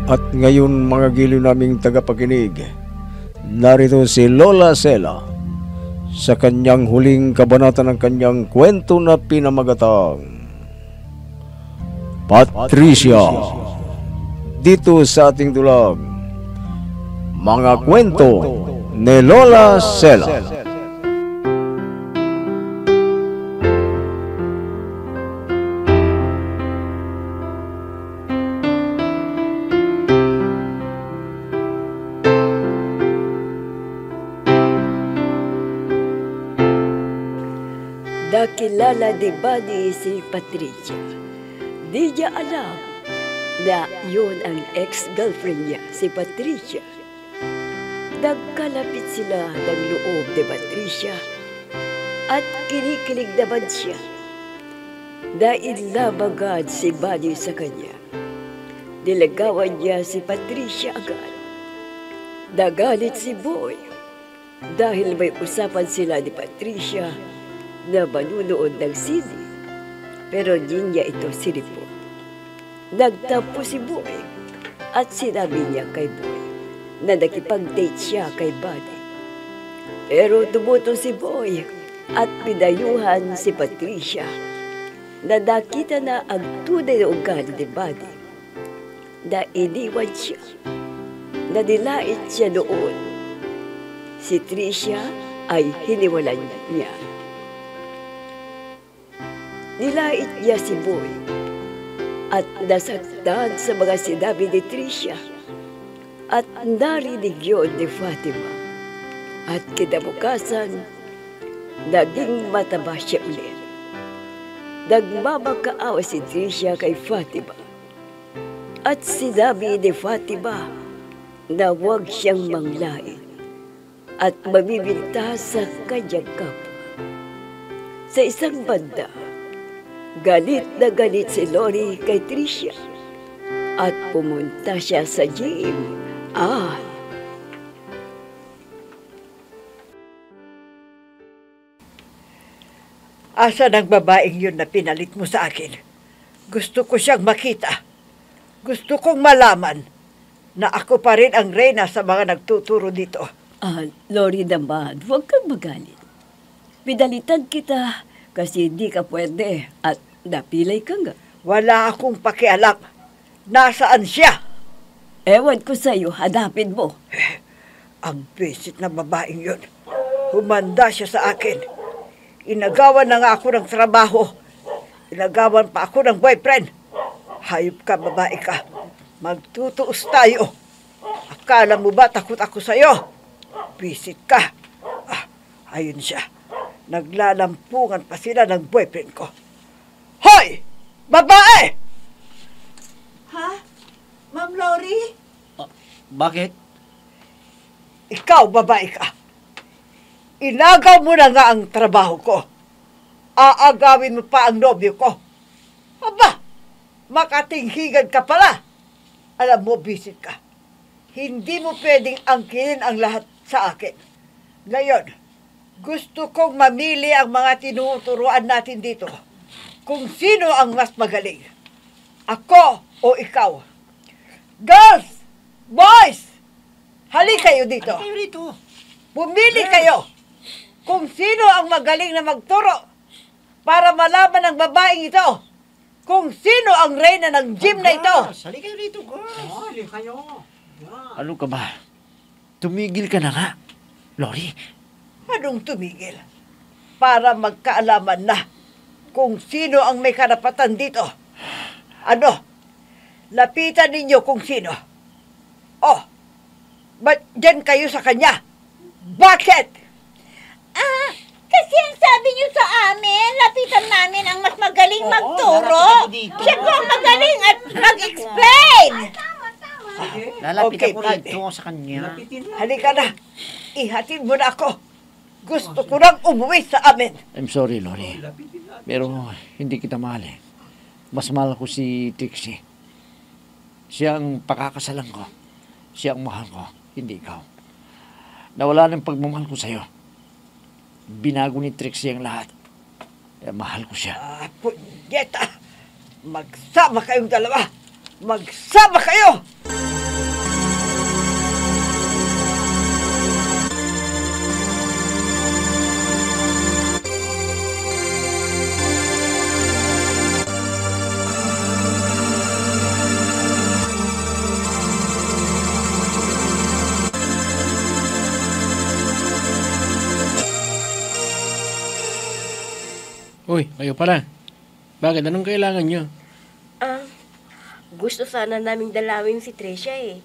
At ngayon mga giliw naming tagapakinig, narito si Lola Sela sa kanyang huling kabanata ng kanyang kwento na pinamagatang Patricia. Dito sa ating dulang, mga kwento ni Lola Sela. Nakilala ni Buddy si Patricia. Di niya alam na yun ang ex-girlfriend niya, si Patricia. Nagkalapit sila ng loob ni Patricia at kinikilig naman siya. Nainlabagan si Buddy sa kanya. Nilagawan niya si Patricia agad. Nagalit si Boy dahil may usapan sila ni Patricia na manunood ng CD, pero di niya ito sinipon. Nagtampo si Boy at sinabi niya kay Boy na nakipag-date siya kay Buddy. Pero tumuto si Boy at pinayuhan si Patricia na nakita na ang tunay na ugali ni Buddy, na iniwan siya, na nilait siya noon. Si Tricia ay hiniwalan niya. Nilait niya si Boy at nasaktan sa mga sinabi ni Tricia at narinig yun ni Fatima. At kinabukasan, naging mataba siya ulit. Nagmamakaawa si Tricia kay Fatima at sinabi ni Fatima na huwag siyang manglait at mamibinta sa kanyang kapwa. Sa isang banda, galit na galit si Lori kay Tricia at pumunta siya sa gym. Asa ng babaeng yun na pinalit mo sa akin? Gusto ko siyang makita. Gusto kong malaman na ako pa rin ang reyna sa mga nagtuturo dito. Lori naman, huwag kang magalit. Pinalitan kita kasi hindi ka pwede at napilay ka nga. Wala akong pakialam. Nasaan siya? Ewan ko sa'yo, hanapin mo. Ang visit na babaeng yun. Humanda siya sa akin. Inagawan na nga ako ng trabaho. Inagawan pa ako ng boyfriend. Hayop ka, babae ka. Magtutuos tayo. Akala mo ba takot ako sa'yo? Visit ka. Ayun siya. Naglalampungan pa sila ng boyfriend ko. Hoy! Babae! Ha? Ma'am Lori? Bakit? Ikaw, babae ka. Inagaw mo na nga ang trabaho ko. Aagawin mo pa ang nobyo ko. Aba, makatinghigan ka pala. Alam mo, visit ka. Hindi mo pwedeng angkinin ang lahat sa akin. Ngayon, gusto kong mamili ang mga tinuturuan natin dito. Kung sino ang mas magaling. Ako o ikaw. Girls! Boys! Halik kayo dito. Halika kayo dito. Pumili kayo kung sino ang magaling na magturo para malaman ng babaeng ito kung sino ang reyna ng gym na ito. Halika kayo dito, girls. Halika kayo. Ano ka ba? Tumigil ka na nga, Lori. Anong tumigil? Para magkaalaman na kung sino ang may karapatan dito. Ano? Lapitan ninyo kung sino. Oh, ba't dyan kayo sa kanya? Bakit? Kasi ang sabi niyo sa amin, lapitan namin ang mas magaling magturo. Siya po ang magaling at mag-explain. Lalapit Okay, ako Brad. rito sa kanya. Halika na. Ihatid mo na ako. Gusto ko nang umuwi sa amin. I'm sorry, Lori. Pero hindi kita mahal eh. Mas mahal ko si Trixie. Siya ang pakakasalan ko. Siya ang mahal ko, hindi ikaw. Nawala ng pagmamahal ko sa'yo. Binago ni Trixie ang lahat. Mahal ko siya. Punyeta! Magsama kayong dalawa! Magsama kayo! Uy, kayo pala. Bakit? Anong kailangan nyo? Gusto sana naming dalawin si Tricia eh.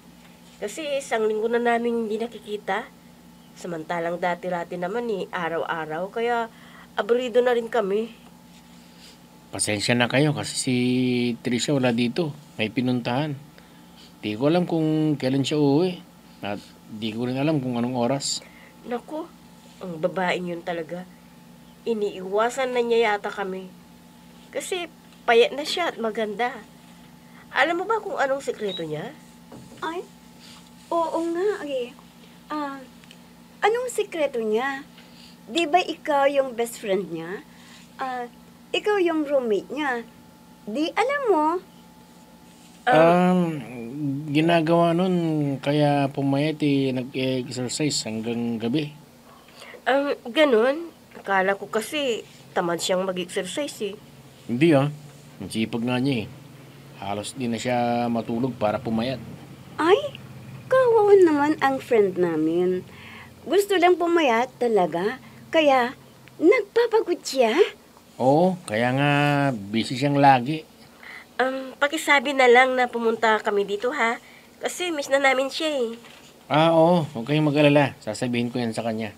Kasi isang linggo na namin hindi nakikita. Samantalang dati-rati naman araw-araw. Kaya aburido na rin kami. Pasensya na kayo kasi si Tricia wala dito. May pinuntahan. Di ko alam kung kailan siya uuwi. At di ko rin alam kung anong oras. Naku, ang babaeng yun talaga. Iniiwasan na niya yata kami. Kasi payat na siya at maganda. Alam mo ba kung anong sekreto niya? Ay, oo nga eh. Anong sikreto niya? Di ba ikaw yung best friend niya? Ikaw yung roommate niya. Di alam mo? Ginagawa nun kaya pumayat nag-exercise hanggang gabi. Ganun. Akala ko kasi tamad siyang mag-exercise eh. Hindi Ang sipag nga niya eh. Halos di na siya matulog para pumayat. Ay, kawawa naman ang friend namin. Gusto lang pumayat talaga. Kaya, nagpapagod siya. Oo, kaya nga busy siyang lagi. Pakisabi na lang na pumunta kami dito ha. Kasi miss na namin siya eh. Oo, huwag kayong mag-alala. Sasabihin ko yan sa kanya.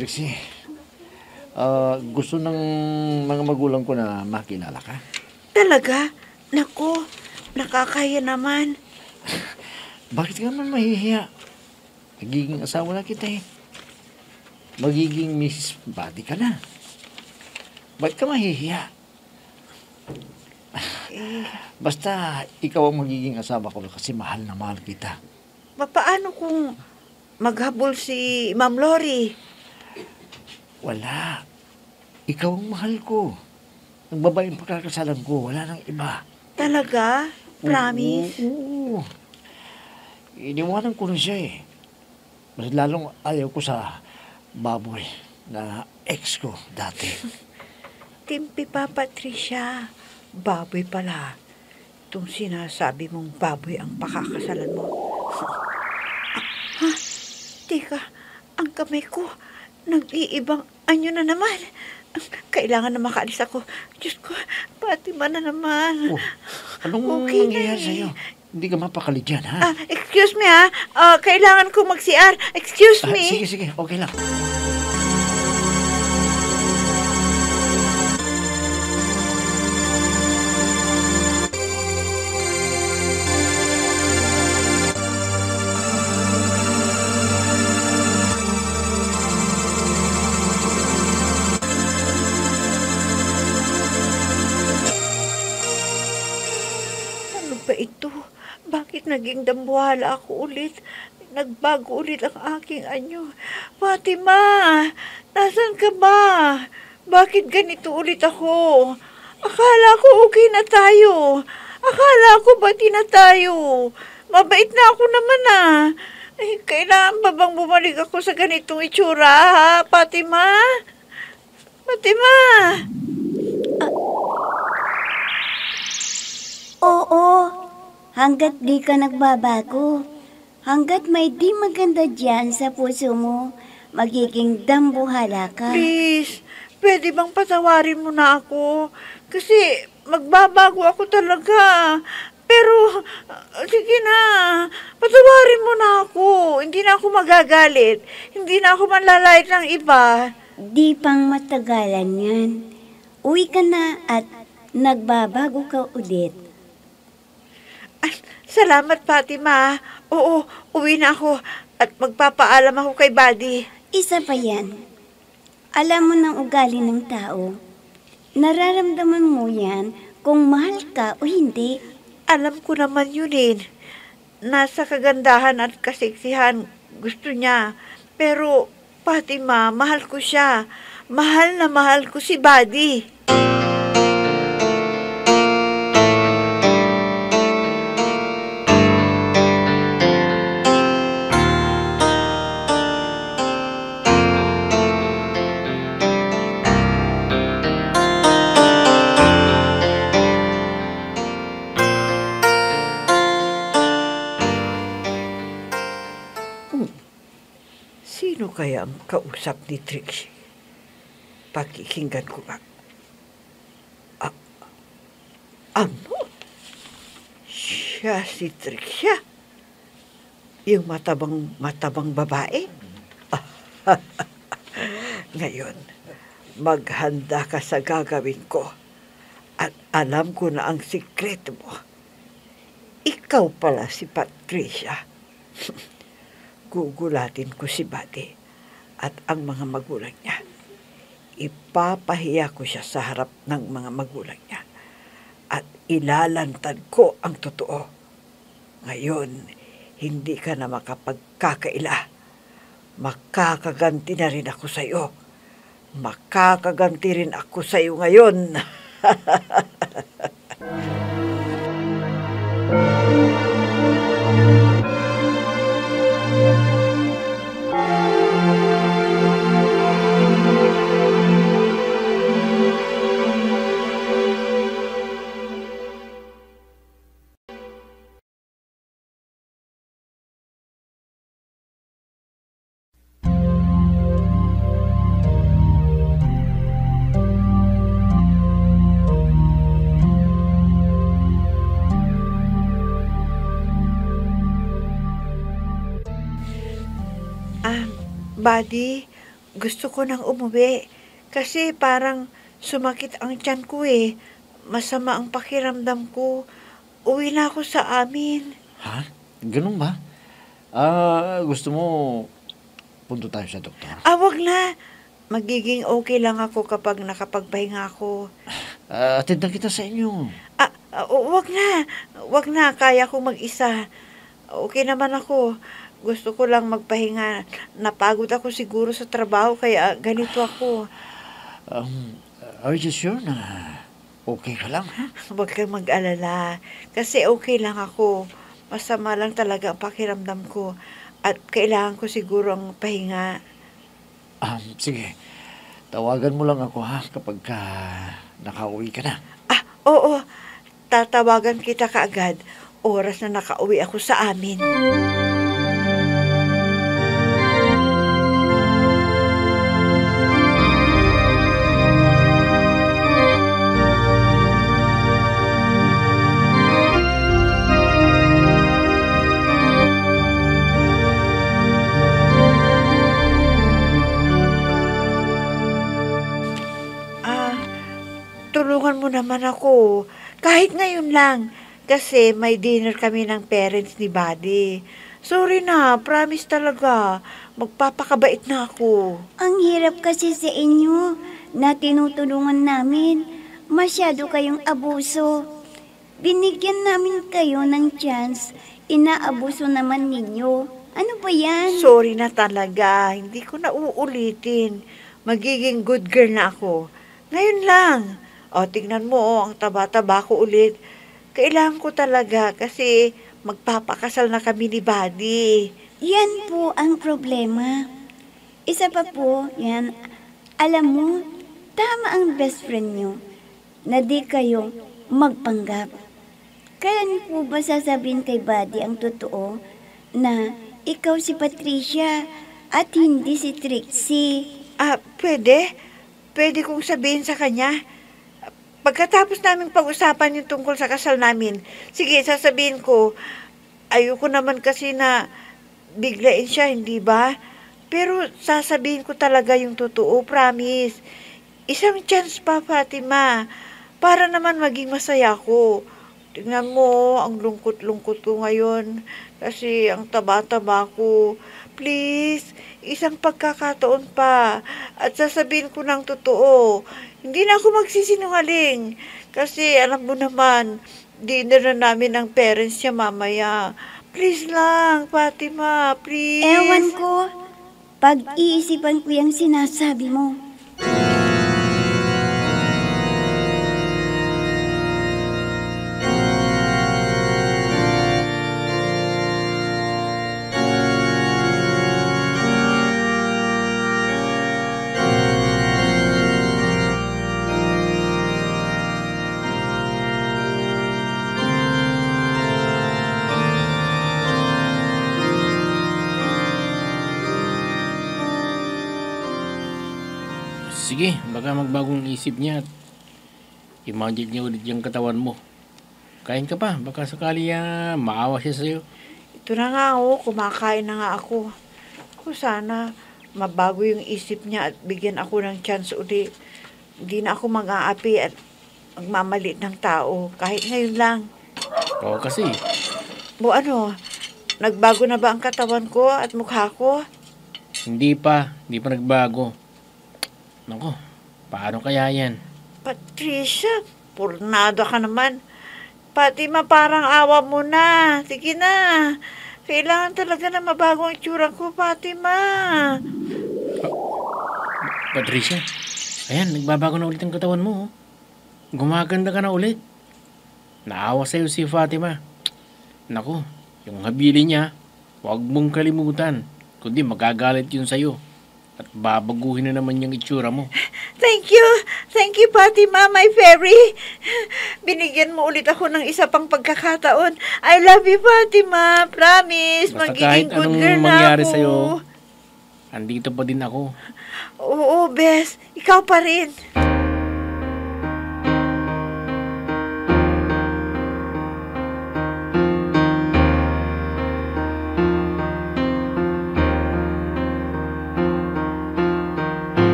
Trixie, gusto ng mga magulang ko na makilala ka. Talaga? Naku, nakakaya naman. Bakit ka naman mahihiya? Magiging asawa na kita eh. Magiging Mrs. Buddy ka na. Bakit ka mahihiya? Basta ikaw ang magiging asawa ko kasi mahal na mahal kita. Paano kung maghabol si Ma'am Lori? Wala. Ikaw ang mahal ko. Ang babaeng pagkakasalan ko, wala nang iba. Talaga? Promise? Oo. Iniwanan ko na siya eh. Mas lalong ayaw ko sa baboy na ex ko dati. Timpi pa, Patricia. Baboy pala. Itong sinasabi mong baboy ang pakakasalan mo. Teka, ang kamay ko, nag-iibang anyo na naman. Kailangan na makaalis ako. Diyos ko, Fatima na naman. Anong Okay na nangyayari eh. sa'yo? Hindi ka mapakali dyan, ha? Excuse me ha. Kailangan ko mag-CR. Excuse me. Sige. Okay lang. Ano ba ito? Bakit naging dambuhala ako ulit? Nagbago ulit ang aking anyo. Fatima, nasan ka ba? Bakit ganito ulit ako? Akala ko okay na tayo. Akala ko bati na tayo. Mabait na ako naman kailangan ba bang bumalik ako sa ganitong itsura, ha, Fatima? Fatima! Oo, hanggat di ka nagbabago. Hanggat may di maganda dyan sa puso mo, magiging dambuhala ka. Please, pwede bang patawarin mo na ako? Kasi magbabago ako talaga. Pero, sige na, patawarin mo na ako. Hindi na ako magagalit. Hindi na ako manlalait ng iba. Di pang matagalan yan. Uwi ka na at nagbabago ka ulit. Ay, salamat, Fatima. Oo, uwi na ako at magpapaalam ako kay Buddy. Isa pa yan. Alam mo ng ugali ng tao. Nararamdaman mo yan kung mahal ka o hindi. Alam ko naman yun eh. Nasa kagandahan at kaseksihan gusto niya. Pero, Fatima, mahal ko siya. Mahal na mahal ko si Buddy. kaya ang kausap ni Trixie? Pakikinggan ko nga. Ah, ano? Siya si Trixie? Yung matabang babae? Ngayon, maghanda ka sa gagawin ko. At alam ko na ang sikreto mo. Ikaw pala si Patricia. Gugulatin ko si Buddy at ang mga magulang niya. Ipapahiya ko siya sa harap ng mga magulang niya. At ilalantad ko ang totoo. Ngayon, hindi ka na makapagkakaila. Makakaganti na rin ako sa iyo. Makakaganti rin ako sa iyo ngayon. Buddy, gusto ko nang umuwi kasi parang sumakit ang tiyan ko eh. Masama ang pakiramdam ko. Uwi na ako sa amin. Ha? Ganun ba? Gusto mo punto tayo sa doktor? Wag na. Magiging okay lang ako kapag nakapagpahinga ako. Atid na kita sa inyo. Wag na. Wag na. Kaya ko mag-isa. Okay naman ako. Gusto ko lang magpahinga. Napagod ako siguro sa trabaho kaya ganito ako. Are you sure na okay ka lang? Huwag kang mag-alala. Kasi okay lang ako. Masama lang talaga ang pakiramdam ko. At kailangan ko siguro ang pahinga. Sige. Tawagan mo lang ako ha kapag nakauwi ka na. Oo. Tatawagan kita kaagad. Oras na nakauwi ako sa amin. Tulungan mo naman ako. Kahit ngayon lang. Kasi may dinner kami ng parents ni Buddy. Sorry na, promise talaga. Magpapakabait na ako. Ang hirap kasi sa inyo na tinutulungan namin. Masyado kayong abuso. Binigyan namin kayo ng chance. Inaabuso naman ninyo. Ano ba yan? Sorry na talaga. Hindi ko na uulitin. Magiging good girl na ako. Ngayon lang. Tignan mo, ang taba-taba ko ulit. Kailangan ko talaga kasi magpapakasal na kami ni Buddy. Yan po ang problema. Isa pa po, yan, alam mo, tama ang best friend nyo na di kayo magpanggap. Kaya niyo po ba sasabihin kay Buddy ang totoo na ikaw si Patricia at hindi si Trixie? Pwede? Pwede kong sabihin sa kanya? Pagkatapos namin pag-usapan yung tungkol sa kasal namin, sige, sasabihin ko, ayoko naman kasi na biglain siya, hindi ba? Pero sasabihin ko talaga yung totoo, promise. Isang chance pa, Fatima, para naman maging masaya ko. Tingnan mo, ang lungkot-lungkot ko ngayon kasi ang taba-taba ko. Please, isang pagkakataon pa at sasabihin ko ng totoo. Hindi na ako magsisinungaling kasi alam mo naman, dinner na namin ng parents niya mamaya. Please lang, Fatima, please. Ewan ko, pag-iisipan ko yung sinasabi mo. sige, baka magbagong isip niya at imagine niya ulit yung katawan mo. Kain ka pa, baka sakali maawa siya sa'yo. Ito na nga kumakain na nga ako. Kung sana mabago yung isip niya at bigyan ako ng chance uli. Hindi na ako mag-aapi at magmamalit ng tao kahit ngayon lang. Oo kasi. Nagbago na ba ang katawan ko at mukha ko? Hindi pa nagbago. Naku, paano kaya yan? Patricia, purnado ka naman. Fatima, parang awa mo na. Sige na. Kailangan talaga na mabago ang itsura ko, Fatima. Patricia, ayan, nagbabago na ulit ang katawan mo. Gumaganda ka na ulit. Naawa sa'yo si Fatima. Naku, yung habili niya, huwag mong kalimutan. Kundi magagalit yun sa'yo. At babaguhin na naman yung itsura mo. Thank you, Fatima, my fairy. Binigyan mo ulit ako ng isa pang pagkakataon. I love you, Fatima. Promise, Basta magiging kahit good anong girl na mangyari ako. sa'yo, andito pa din ako. Oo, Bes. Ikaw pa rin.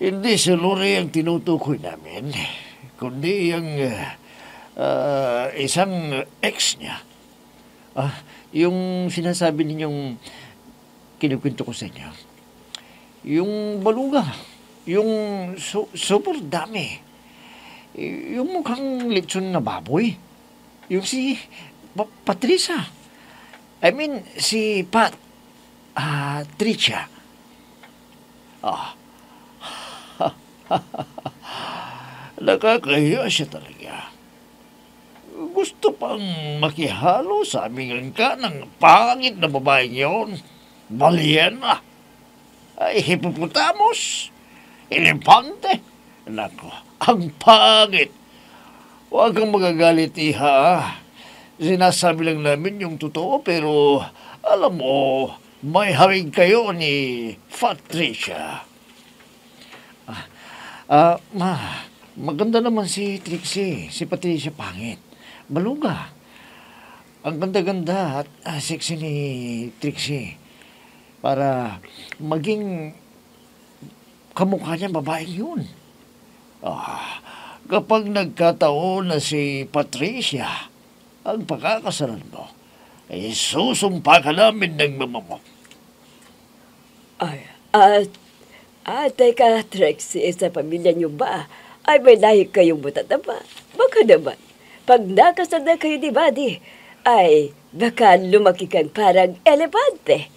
Hindi si Lori ang tinutukoy namin, kundi ang isang ex niya. Yung sinasabi ninyong kinukwento ko sa inyo. Yung baluga, yung super dami. Yung mukhang lechon na baboy. Yung si Patricia. I mean, si Tricia. Nakakahiya siya talaga. Gusto pang makihalo sa aming angka ng pangit na babaeng yun. Balyena. Ay, hippopotamus. Elepante. Nako, ang pangit. Huwag kang magagalit, iha. Sinasabi lang namin yung totoo, pero alam mo, may hawig kayo ni Patricia. Maganda naman si Trixie. Si Patricia pangit. Baluga. Ang ganda-ganda at sexy ni Trixie. Para maging kamukha niya babaeng yun. Kapag nagkataon na si Patricia ang pagkakasalan mo, ay susumpa ka namin ng mama mo. Teka, Trixie, sa pamilya niyo ba? Ay, may lahi kayong butataba. Baka naman, pag nakasal na kayo ni Buddy, ay baka lumaki kang parang elepante.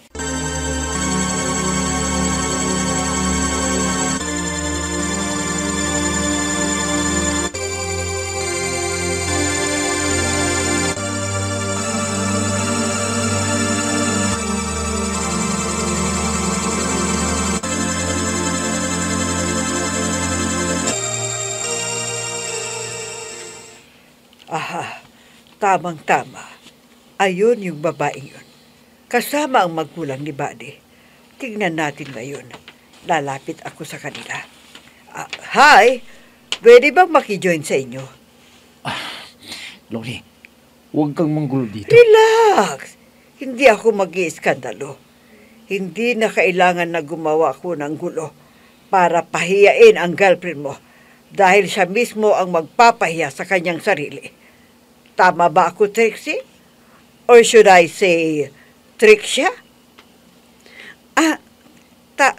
Tamang-tama. Ayun yung babae yun. Kasama ang magulang ni Buddy. Tingnan natin ngayon. Lalapit ako sa kanila. Hi! Pwede bang makijoin sa inyo? Lori, huwag kang manggulo dito. Relax! Hindi ako mag-iiskandalo. Hindi na kailangan na gumawa ako ng gulo para pahiyain ang girlfriend mo dahil siya mismo ang magpapahiya sa kanyang sarili. Tama ba ako, Trixie? Or should I say, Trixia?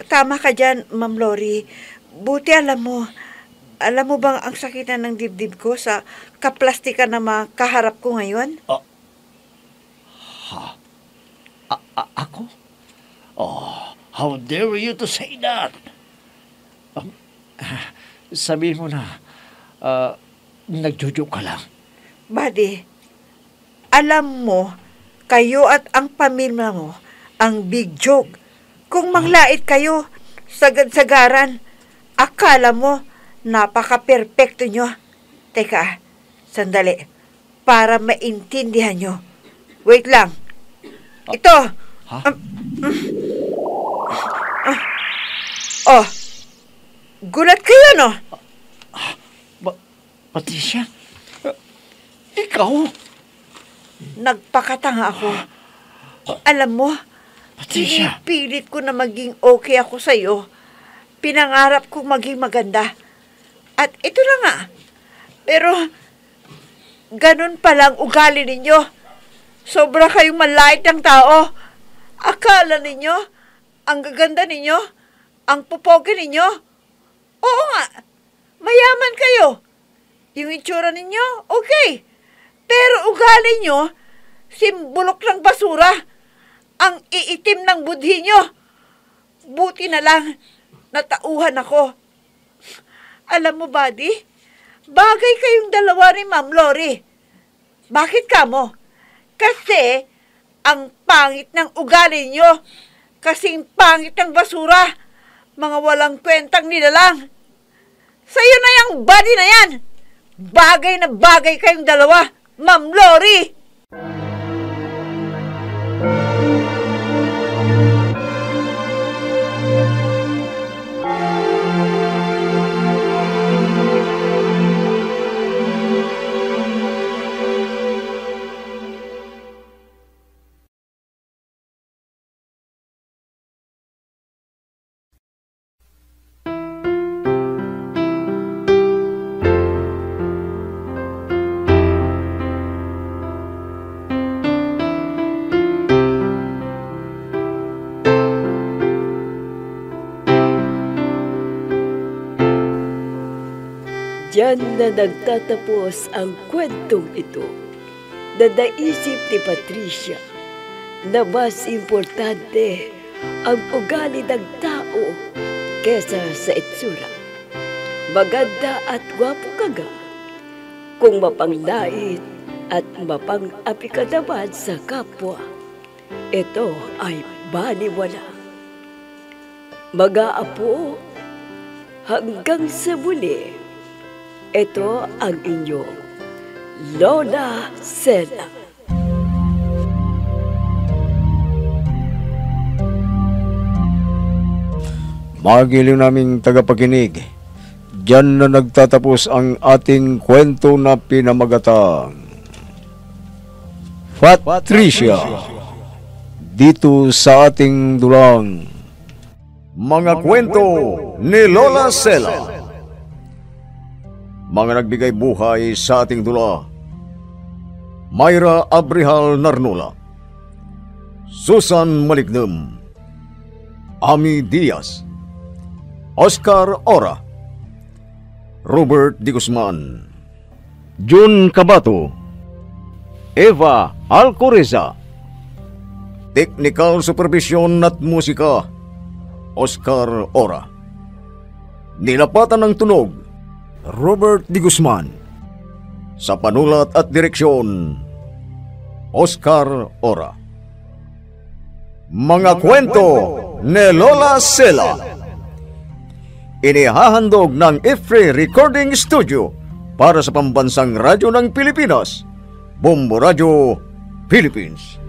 Tama ka dyan, Ma'am Lori. Buti alam mo bang ang sakit na ng dibdib ko sa kaplastikan na makaharap ko ngayon? Ako? How dare you to say that? Sabihin mo na, nagjojoke ka lang. Buddy, alam mo, kayo at ang pamilya mo, ang big joke. Kung manglait kayo, sagad-sagaran, akala mo, napaka-perfecto nyo. Teka, sandali. para maintindihan nyo. Wait lang. Ito. Ha? Oh. Gulat kayo, no? Patricia? Ikaw? Nagpakatanga ako. Alam mo, Patricia? pinipilit ko na maging okay ako sa'yo. Pinangarap kong maging maganda. At ito na nga. Pero, ganun palang ugali ninyo. Sobra kayong malait ng tao. Akala ninyo, ang gaganda ninyo, ang pupogi ninyo. Oo nga, mayaman kayo. Yung itsura ninyo, okay. Pero ugali nyo, simbulok ng basura. Ang iitim ng budhi nyo. Buti na lang, natauhan ako. Alam mo, buddy, bagay kayong dalawa ni Ma'am Lori. Bakit kamo? Kasi, ang pangit ng ugali nyo. Kasing pangit ng basura. Mga walang kwentang nilalang. Sa'yo na yung body na yan. Bagay na bagay kayong dalawa, Ma'am Lori. Diyan na nagtatapos ang kwentong ito na naisip ni Patricia na mas importante ang ugali ng tao kesa sa itsura. Maganda at gwapo ka nga kung mapanglait at mapang-api ka naman sa kapwa. Ito ay baliwala. Mag-aapo hanggang sa muli. Ito ang inyong Lola Sela. Magiliw naming tagapakinig, diyan na nagtatapos ang ating kwento na pinamagatang Patricia, dito sa ating dulang Mga Kwento ni Lola Sela. Mga nagbigay buhay sa ating dula: Myra Abrihal Narnula, Susan Malignem, Ami Diaz, Oscar Ora, Robert Di Guzman, Jun Cabato, Eva Alcoreza. Technical Supervision at Musika, Oscar Ora. Nilapatan ng tunog, Robert Di Guzman. Sa panulat at direksyon, Oscar Ora. Mga Kwento ni Lola Sela. Inihahandog ng IFRI Recording Studio para sa Pambansang Radyo ng Pilipinas, Bombo Radio, Philippines.